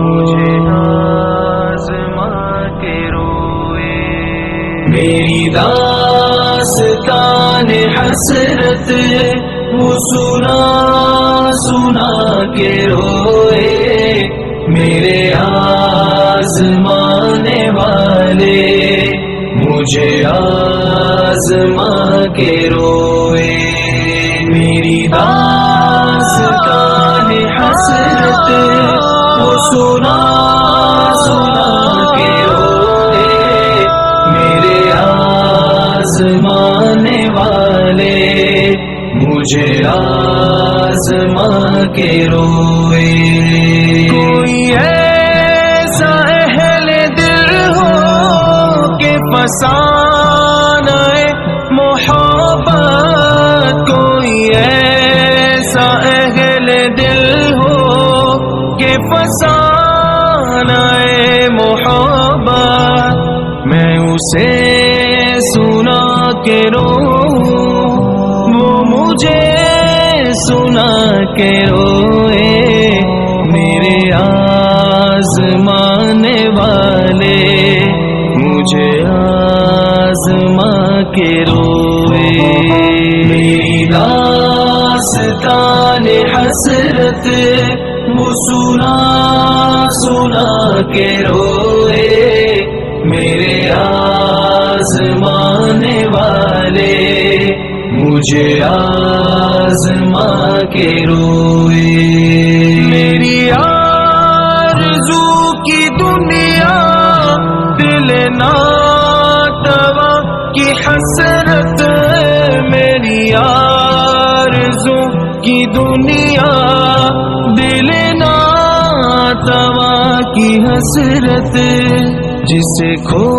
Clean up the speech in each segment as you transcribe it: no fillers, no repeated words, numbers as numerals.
مجھے آزما کے روئے، میری داستان حسرت وہ سنا سنا کے روئے، میرے آزمانے والے مجھے آزما کے روئے، میری داستان حسرت وہ سنا سنا کے روئے، میرے آزمانے والے مجھے آزما کے روئے۔ کوئی ایسا اہل دل ہو کہ فسانہ محبت، کوئی ایسا اہل دل ہو کہ فسانہ محبت، میں اسے سنا کے روؤں، وہ مجھے سنا کے روئے، میرے آزمانے والے مجھے آزما کے روئے، میری داستان حسرت وہ سنا سنا کے روئے، میرے آزمانے والے مجھے آزما کے روئے، میری آرزو کی دنیا دل ناتوا کی حسرت، میری آرزو کی دنیا دل ناتوا کی حسرت، جسے کھو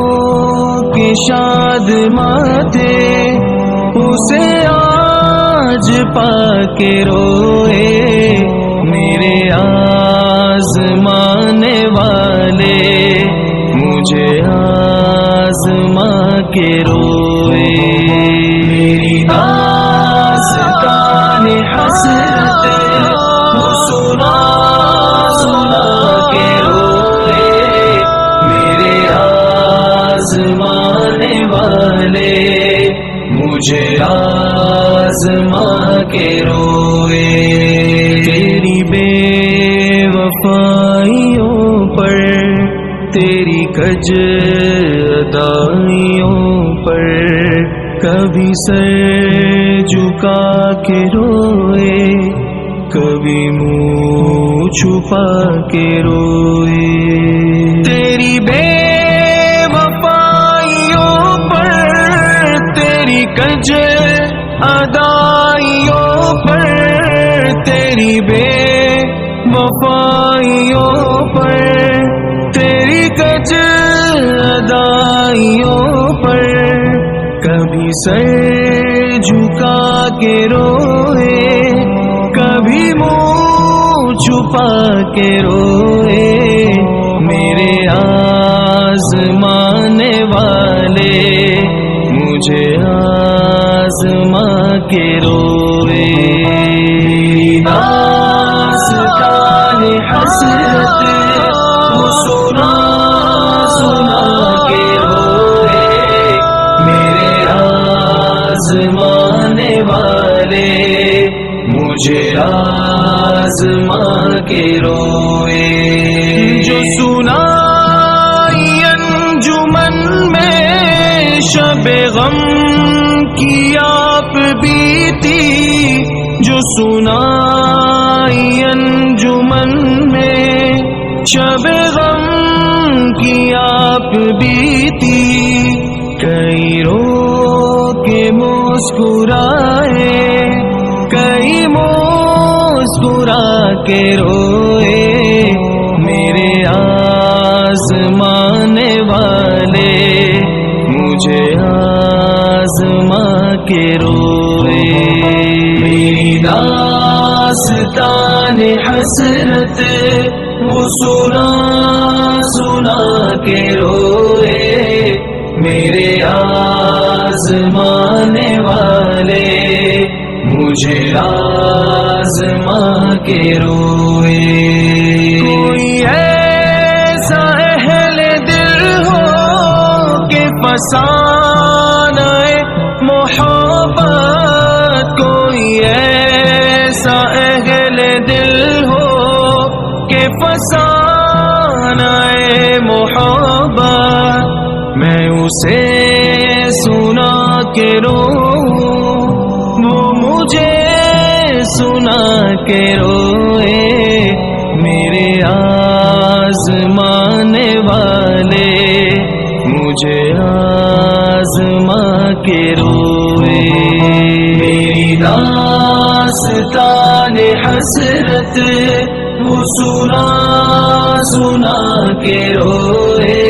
کے شاد ماتے اسے آج پا کے روئے، میرے آزمانے والے مجھے آزما کے روئے، میری داستان حسرت وہ سنا سنا کے روئے، میرے آزمانے والے مجھے آزما کے روئے، تیری بے وفائیوں پر، تیری کج ادائیوں پر کبھی سر جھکا کے روئے، کبھی منہ چھپا کے روئے، تیری بے وفائیوں پر، تیری کج ادائیوں پر، تیری بے وفائیوں پر، تیری کج ادائیوں پر کبھی سر جھکا کے روئے، کبھی منہ چھپا کے روئے، میرے آزمانے والے مجھے آزما کے روئے، میری داستان حسرت وہ سنا سنا کے روئے، میرے آزمانے والے مجھے آزما کے روئے، جو سنا انجمن میں شب غم کی آپ بیتی، جو سنا انجمن میں شب غم کی آپ بیتی، کئی رو کے مسکرائے، کئی مسکرا کے روئے، میرے آزمانے والے مجھے آزما کے روئے، میری داستان حسرت وہ سنا سنا کے روئے، میرے آزمانے والے مجھے آزما کے روئے. کوئی ایسا اہل دل ہو کہ فسانہ محبت، کوئی ایسا اہل دل ہو کہ فسانہ محبت، میں اسے سنا کے روؤں، وہ مجھے سنا کے روئے. میرے آزمانے والے مجھے آزما کے روئے. میری داستان حسرت وہ سنا سنا کے روئے.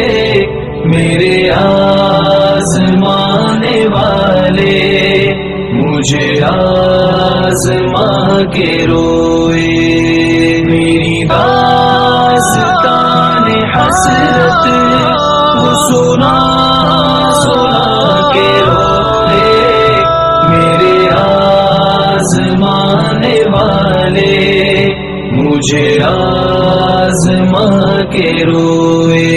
میرے آزمانے والے مجھے آزما کے روئے. میری داستان حسرت وہ سنا سنا کے روئے. میرے آزمانے والے مجھے آزما کے روئے.